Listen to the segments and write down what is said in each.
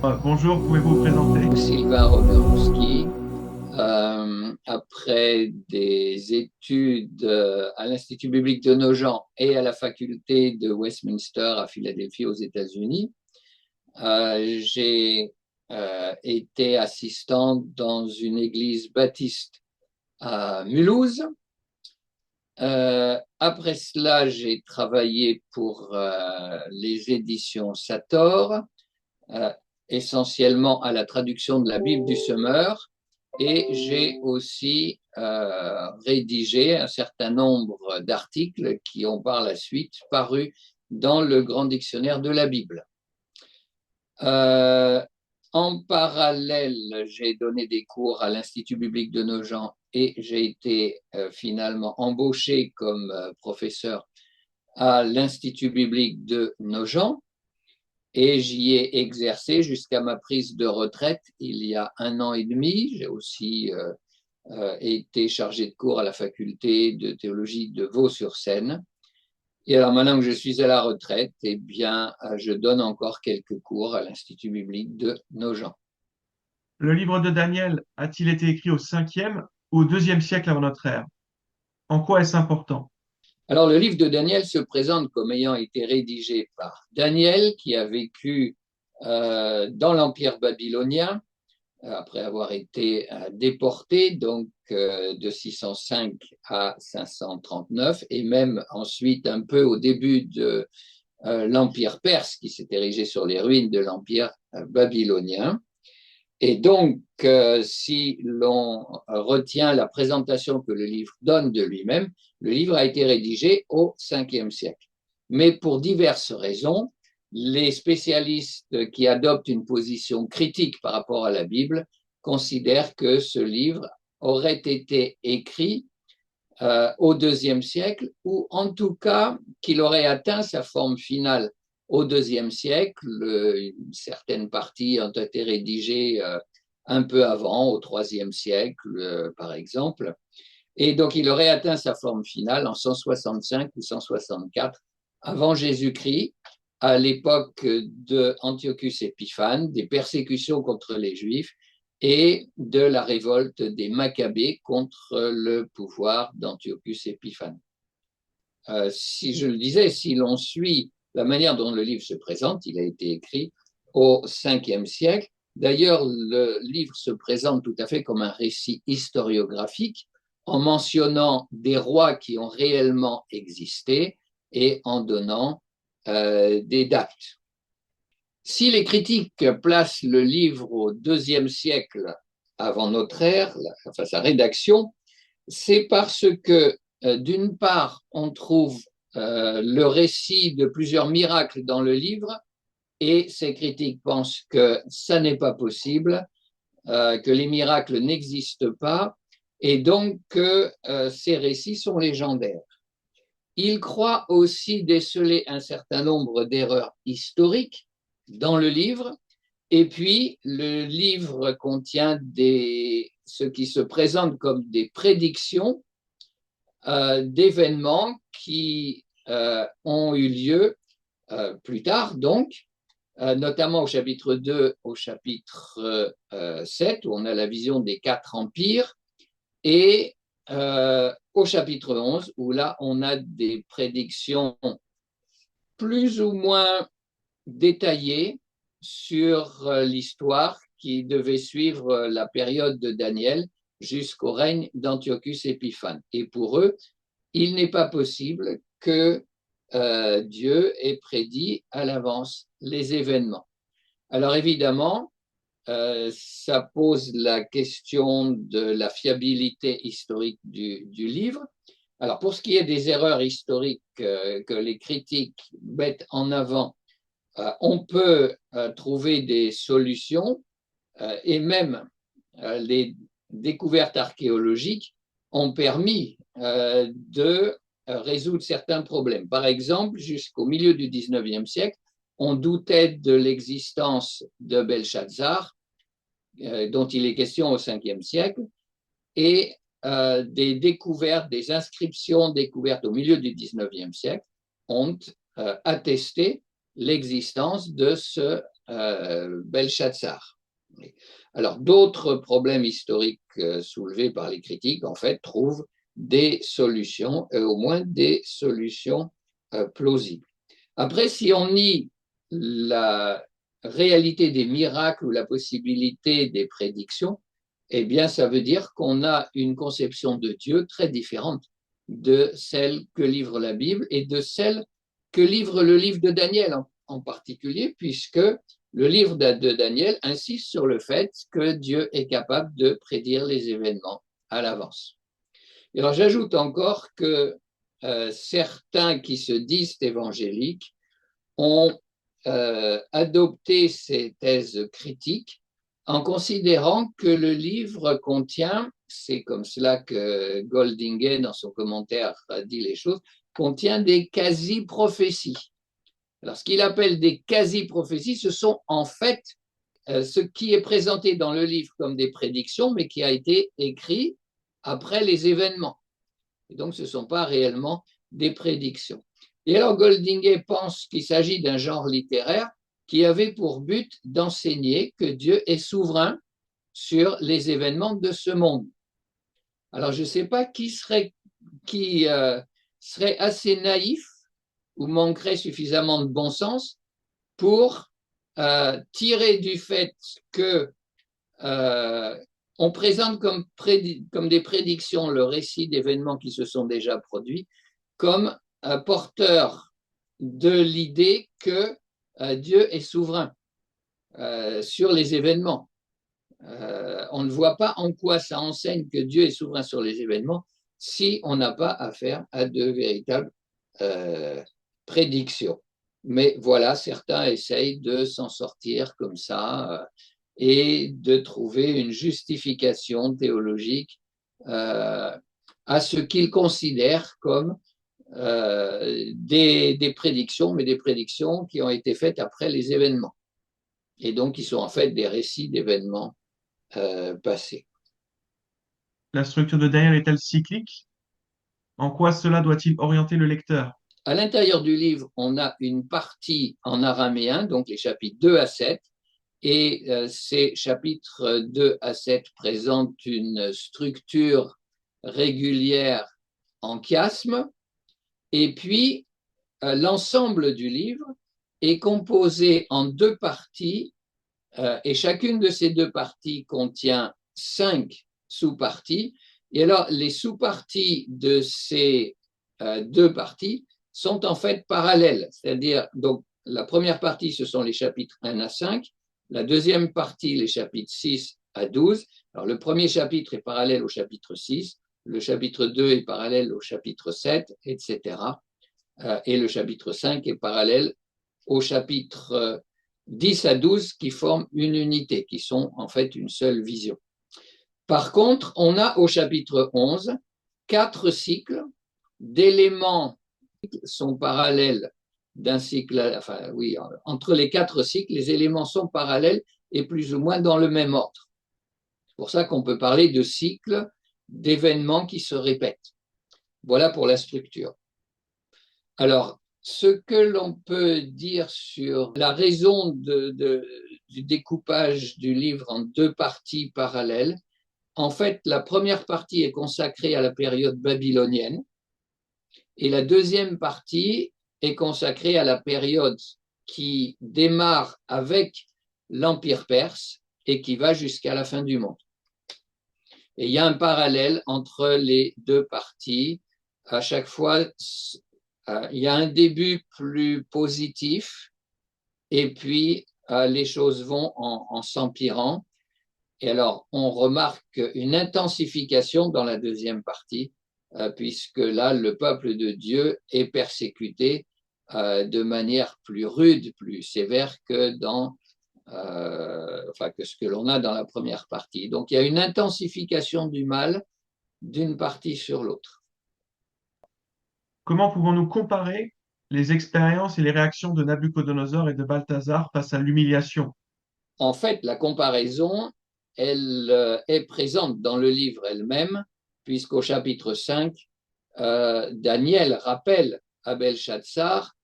Bonjour, pouvez-vous vous présenter? Sylvain Romerowski, après des études à l'Institut biblique de Nogent et à la faculté de Westminster à Philadelphie aux États-Unis, j'ai été assistant dans une église baptiste à Mulhouse. Après cela, j'ai travaillé pour les éditions Sator, euh, essentiellement à la traduction de la Bible du Semeur, et j'ai aussi rédigé un certain nombre d'articles qui ont par la suite paru dans le Grand Dictionnaire de la Bible. Euh, En parallèle, j'ai donné des cours à l'Institut biblique de Nogent et j'ai été finalement embauché comme professeur à l'Institut biblique de Nogent et j'y ai exercé jusqu'à ma prise de retraite il y a 1 an et demi. J'ai aussi été chargé de cours à la faculté de théologie de Vaux-sur-Seine. Et alors maintenant que je suis à la retraite, eh bien, je donne encore quelques cours à l'Institut biblique de Nogent. Le livre de Daniel a-t-il été écrit au 5e ou au 2e siècle avant notre ère? En quoi est-ce important? Alors, le livre de Daniel se présente comme ayant été rédigé par Daniel, qui a vécu dans l'Empire babylonien, après avoir été déporté, donc de 605 à 539, et même ensuite un peu au début de l'Empire perse, qui s'est érigé sur les ruines de l'Empire babylonien. Et donc, si l'on retient la présentation que le livre donne de lui-même, le livre a été rédigé au 5e siècle. Mais pour diverses raisons, les spécialistes qui adoptent une position critique par rapport à la Bible considèrent que ce livre aurait été écrit au 2e siècle, ou en tout cas qu'il aurait atteint sa forme finale au 2e siècle. Une certaine partie ont été rédigées un peu avant, au 3e siècle, par exemple. Et donc, il aurait atteint sa forme finale en 165 ou 164 avant Jésus-Christ, à l'époque de Antiochus Épiphane, des persécutions contre les Juifs et de la révolte des Maccabées contre le pouvoir d'Antiochus Épiphane. Si je le disais, si l'on suit la manière dont le livre se présente, il a été écrit au 5e siècle. D'ailleurs, le livre se présente tout à fait comme un récit historiographique en mentionnant des rois qui ont réellement existé et en donnant des dates. Si les critiques placent le livre au 2e siècle avant notre ère, enfin sa rédaction, c'est parce que, d'une part, on trouve le récit de plusieurs miracles dans le livre, et ces critiques pensent que ça n'est pas possible, que les miracles n'existent pas, et donc que ces récits sont légendaires. Ils croient aussi déceler un certain nombre d'erreurs historiques dans le livre, et puis le livre contient ce qui se présente comme des prédictions d'événements qui ont eu lieu plus tard, donc, notamment au chapitre 2, au chapitre 7, où on a la vision des 4 empires, et au chapitre 11, où là, on a des prédictions plus ou moins détaillées sur l'histoire qui devait suivre la période de Daniel jusqu'au règne d'Antiochus Épiphane. Et pour eux, il n'est pas possible que Dieu ait prédit à l'avance les événements. Alors évidemment, ça pose la question de la fiabilité historique du livre. Alors pour ce qui est des erreurs historiques que les critiques mettent en avant, on peut trouver des solutions, et même les découvertes archéologiques ont permis de résoudre certains problèmes. Par exemple, jusqu'au milieu du 19e siècle, on doutait de l'existence de Belshazzar, dont il est question au 5e siècle, et des découvertes, des inscriptions découvertes au milieu du 19e siècle ont attesté l'existence de ce Belshazzar. Alors, d'autres problèmes historiques soulevés par les critiques, en fait, trouvent des solutions, au moins des solutions plausibles. Après, si on nie la réalité des miracles ou la possibilité des prédictions, eh bien, ça veut dire qu'on a une conception de Dieu très différente de celle que livre la Bible et de celle que livre le livre de Daniel en particulier, puisque le livre de Daniel insiste sur le fait que Dieu est capable de prédire les événements à l'avance. Et alors, j'ajoute encore que certains qui se disent évangéliques ont adopté ces thèses critiques en considérant que le livre contient, c'est comme cela que Goldingay, dans son commentaire, a dit les choses, contient des quasi-prophéties. Alors, ce qu'il appelle des quasi-prophéties, ce sont en fait ce qui est présenté dans le livre comme des prédictions, mais qui a été écrit après les événements. Et donc, ce ne sont pas réellement des prédictions. Et alors, Goldingay pense qu'il s'agit d'un genre littéraire qui avait pour but d'enseigner que Dieu est souverain sur les événements de ce monde. Alors, je ne sais pas qui serait assez naïf ou manquerait suffisamment de bon sens pour tirer du fait que on présente comme des prédictions le récit d'événements qui se sont déjà produits, comme porteur de l'idée que Dieu est souverain sur les événements. On ne voit pas en quoi ça enseigne que Dieu est souverain sur les événements si on n'a pas affaire à de véritables prédictions. Mais voilà, certains essayent de s'en sortir comme ça et de trouver une justification théologique à ce qu'ils considèrent comme des prédictions, mais des prédictions qui ont été faites après les événements. Et donc, qui sont en fait des récits d'événements passés. La structure de Daniel est-elle cyclique? En quoi cela doit-il orienter le lecteur? À l'intérieur du livre, on a une partie en araméen, donc les chapitres 2 à 7, et ces chapitres 2 à 7 présentent une structure régulière en chiasme, et puis l'ensemble du livre est composé en deux parties, et chacune de ces deux parties contient 5 sous-parties. Et alors, les sous-parties de ces deux parties sont en fait parallèles. C'est-à-dire, donc, la première partie, ce sont les chapitres 1 à 5. La deuxième partie, les chapitres 6 à 12. Alors, le premier chapitre est parallèle au chapitre 6. Le chapitre 2 est parallèle au chapitre 7, etc. Et le chapitre 5 est parallèle au chapitre 10 à 12 qui forment une unité, qui sont en fait une seule vision. Par contre, on a au chapitre 11 4 cycles d'éléments qui sont parallèles d'un cycle, enfin oui, entre les 4 cycles, les éléments sont parallèles et plus ou moins dans le même ordre. C'est pour ça qu'on peut parler de cycles d'événements qui se répètent. Voilà pour la structure. Alors, ce que l'on peut dire sur la raison du découpage du livre en deux parties parallèles, en fait, la première partie est consacrée à la période babylonienne et la deuxième partie est consacrée à la période qui démarre avec l'Empire perse et qui va jusqu'à la fin du monde. Et il y a un parallèle entre les deux parties. À chaque fois, il y a un début plus positif et puis les choses vont en s'empirant. Et alors, on remarque une intensification dans la deuxième partie, puisque là, le peuple de Dieu est persécuté de manière plus rude, plus sévère que que ce que l'on a dans la première partie. Donc, il y a une intensification du mal d'une partie sur l'autre. Comment pouvons-nous comparer les expériences et les réactions de Nabuchodonosor et de Balthazar face à l'humiliation? En fait, la comparaison, elle est présente dans le livre elle-même, puisqu'au chapitre 5, Daniel rappelle à Belshazzar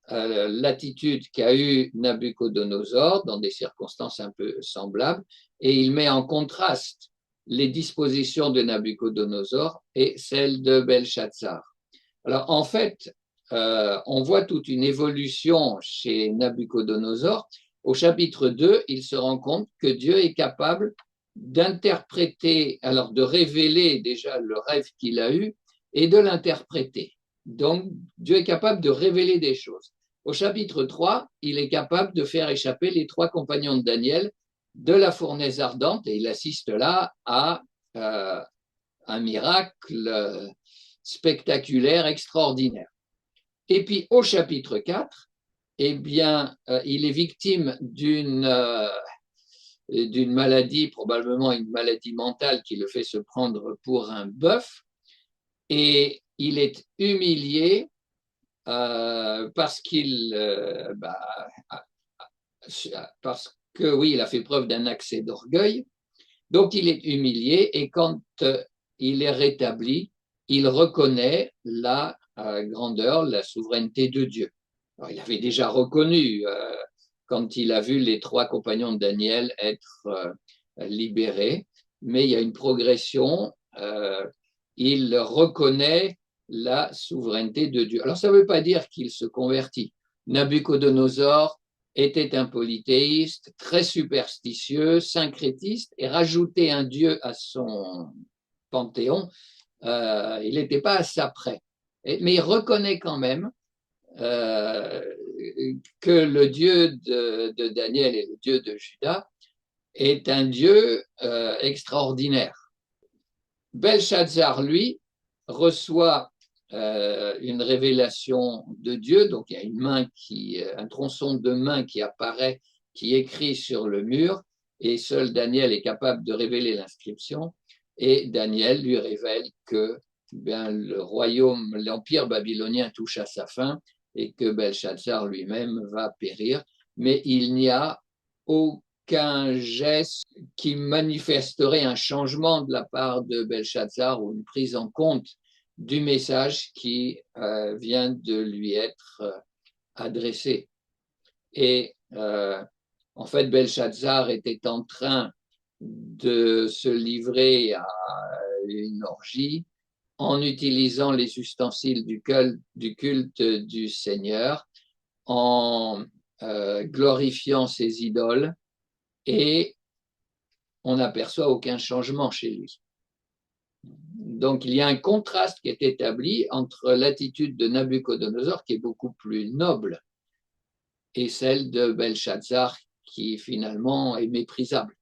l'attitude qu'a eue Nabuchodonosor dans des circonstances un peu semblables, et il met en contraste les dispositions de Nabuchodonosor et celles de Belshazzar. Alors en fait, on voit toute une évolution chez Nabuchodonosor. Au chapitre 2, il se rend compte que Dieu est capable d'interpréter, alors de révéler déjà le rêve qu'il a eu et de l'interpréter. Donc Dieu est capable de révéler des choses. Au chapitre 3, il est capable de faire échapper les 3 compagnons de Daniel de la fournaise ardente et il assiste là à un miracle spectaculaire, extraordinaire. Et puis au chapitre 4, eh bien, il est victime d'une maladie, probablement une maladie mentale qui le fait se prendre pour un bœuf, et il est humilié parce que oui, il a fait preuve d'un accès d'orgueil, donc il est humilié et quand il est rétabli, il reconnaît la grandeur, la souveraineté de Dieu. Alors, il avait déjà reconnu quand il a vu les 3 compagnons de Daniel être libérés, mais il y a une progression, il reconnaît la souveraineté de Dieu. Alors ça ne veut pas dire qu'il se convertit. Nabuchodonosor était un polythéiste, très superstitieux, syncrétiste, et rajouter un dieu à son panthéon, il n'était pas à ça près. Mais il reconnaît quand même que le Dieu de Daniel et le Dieu de Juda est un Dieu extraordinaire. Belshazzar, lui, reçoit une révélation de Dieu, donc il y a une main un tronçon de main qui apparaît, qui écrit sur le mur, et seul Daniel est capable de révéler l'inscription, et Daniel lui révèle que le royaume, l'empire babylonien touche à sa fin, et que Belshazzar lui-même va périr, mais il n'y a aucun geste qui manifesterait un changement de la part de Belshazzar ou une prise en compte du message qui vient de lui être adressé. Et en fait, Belshazzar était en train de se livrer à une orgie en utilisant les ustensiles du culte du Seigneur, en glorifiant ses idoles, et on n'aperçoit aucun changement chez lui. Donc il y a un contraste qui est établi entre l'attitude de Nabuchodonosor, qui est beaucoup plus noble, et celle de Belshazzar, qui finalement est méprisable.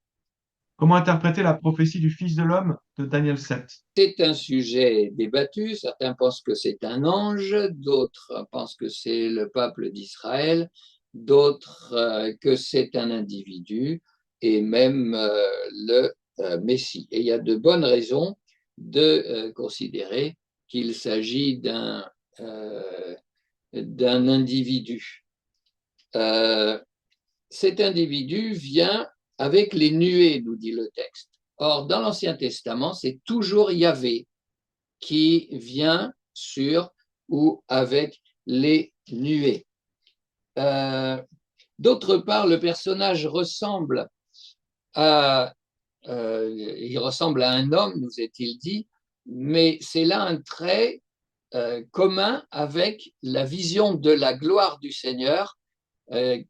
Comment interpréter la prophétie du Fils de l'homme de Daniel 7? C'est un sujet débattu. Certains pensent que c'est un ange, d'autres pensent que c'est le peuple d'Israël, d'autres que c'est un individu et même le Messie. Et il y a de bonnes raisons de considérer qu'il s'agit d'un individu. Cet individu vient avec les nuées, nous dit le texte. Or, dans l'Ancien Testament, c'est toujours Yahvé qui vient sur ou avec les nuées. D'autre part, le personnage ressemble à un homme, nous est-il dit, mais c'est là un trait commun avec la vision de la gloire du Seigneur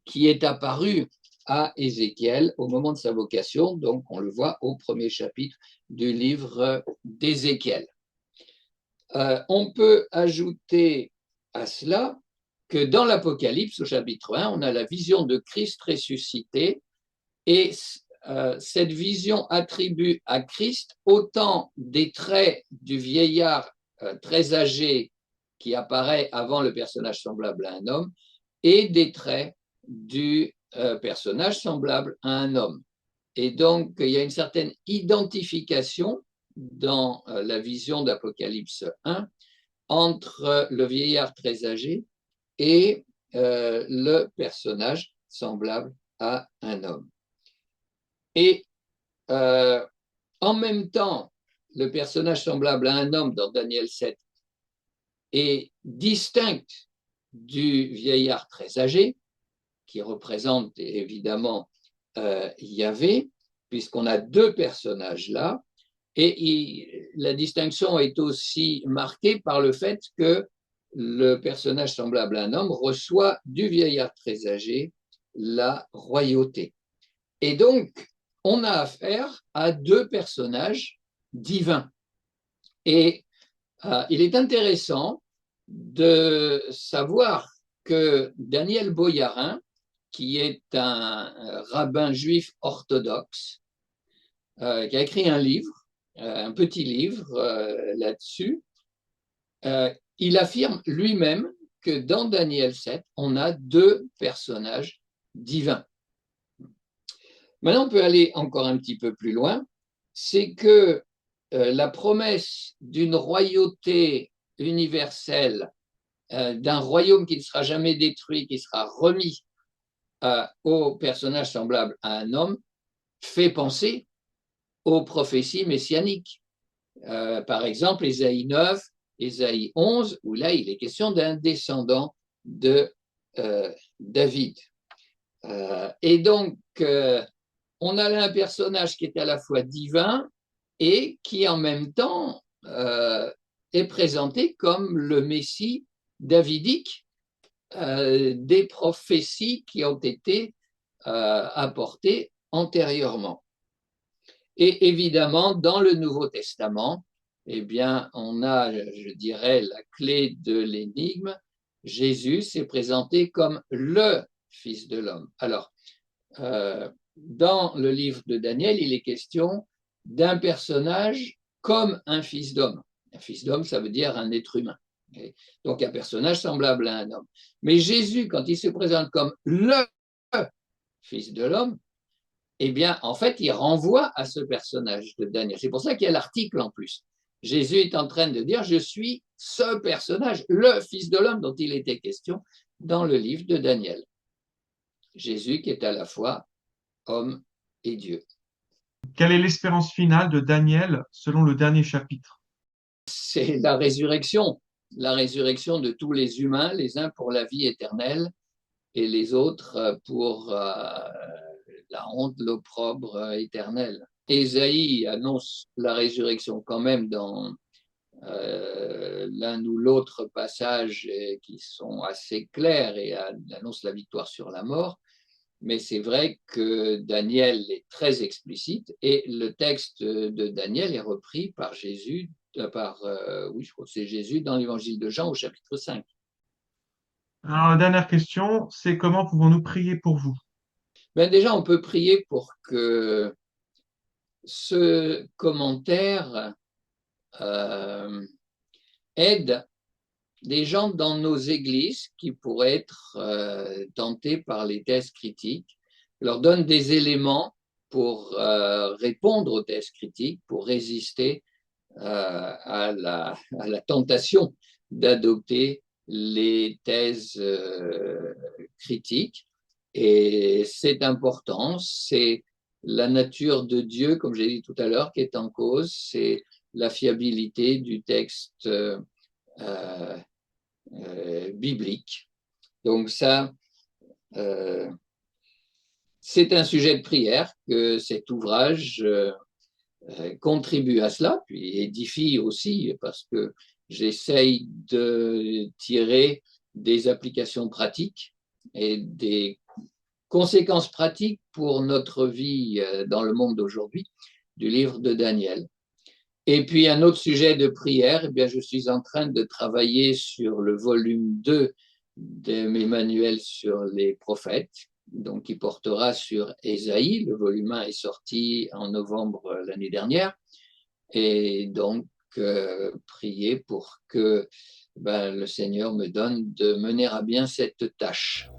qui est apparu à Ézéchiel au moment de sa vocation. Donc, on le voit au premier chapitre du livre d'Ézéchiel. On peut ajouter à cela que dans l'Apocalypse, au chapitre 1, on a la vision de Christ ressuscité, et cette vision attribue à Christ autant des traits du vieillard très âgé qui apparaît avant le personnage semblable à un homme, et des traits du personnage semblable à un homme. Et donc, il y a une certaine identification dans la vision d'Apocalypse 1 entre le vieillard très âgé et le personnage semblable à un homme. Et en même temps, le personnage semblable à un homme dans Daniel 7 est distinct du vieillard très âgé, qui représente évidemment Yahvé, puisqu'on a deux personnages là. Et la distinction est aussi marquée par le fait que le personnage semblable à un homme reçoit du vieillard très âgé la royauté. Et donc, on a affaire à deux personnages divins. Et il est intéressant de savoir que Daniel Boyarin, qui est un rabbin juif orthodoxe, qui a écrit un livre, un petit livre là-dessus, il affirme lui-même que dans Daniel 7, on a deux personnages divins. Maintenant, on peut aller encore un petit peu plus loin. C'est que la promesse d'une royauté universelle, d'un royaume qui ne sera jamais détruit, qui sera remis au personnage semblable à un homme, fait penser aux prophéties messianiques. Par exemple, Ésaïe 9, Ésaïe 11, où là, il est question d'un descendant de David. Et donc, on a là un personnage qui est à la fois divin et qui en même temps est présenté comme le Messie davidique des prophéties qui ont été apportées antérieurement. Et évidemment, dans le Nouveau Testament, eh bien, on a, je dirais, la clé de l'énigme. Jésus s'est présenté comme le Fils de l'homme. Alors, dans le livre de Daniel, il est question d'un personnage comme un fils d'homme. Un fils d'homme, ça veut dire un être humain. Donc, un personnage semblable à un homme. Mais Jésus, quand il se présente comme le Fils de l'homme, eh bien, en fait, il renvoie à ce personnage de Daniel. C'est pour ça qu'il y a l'article en plus. Jésus est en train de dire, je suis ce personnage, le Fils de l'homme dont il était question dans le livre de Daniel. Jésus qui est à la fois homme et Dieu. Quelle est l'espérance finale de Daniel selon le dernier chapitre? C'est la résurrection de tous les humains, les uns pour la vie éternelle et les autres pour la honte, l'opprobre éternel. Ésaïe annonce la résurrection quand même dans l'un ou l'autre passage qui sont assez clairs et annonce la victoire sur la mort. Mais c'est vrai que Daniel est très explicite et le texte de Daniel est repris par Jésus, oui, je crois que c'est Jésus dans l'évangile de Jean au chapitre 5. Alors, la dernière question, c'est comment pouvons-nous prier pour vous? Ben déjà, on peut prier pour que ce commentaire aide des gens dans nos églises qui pourraient être tentés par les thèses critiques, leur donne des éléments pour répondre aux thèses critiques, pour résister à la tentation d'adopter les thèses critiques. Et c'est important, c'est la nature de Dieu, comme j'ai dit tout à l'heure, qui est en cause, c'est la fiabilité du texte biblique. Donc ça, c'est un sujet de prière que cet ouvrage contribue à cela, puis édifie aussi, parce que j'essaye de tirer des applications pratiques et des conséquences pratiques pour notre vie dans le monde d'aujourd'hui du livre de Daniel. Et puis un autre sujet de prière, eh bien, je suis en train de travailler sur le volume 2 de mes manuels sur les prophètes, donc qui portera sur Ésaïe. Le volume 1 est sorti en novembre l'année dernière. Et donc, prier pour que le Seigneur me donne de mener à bien cette tâche.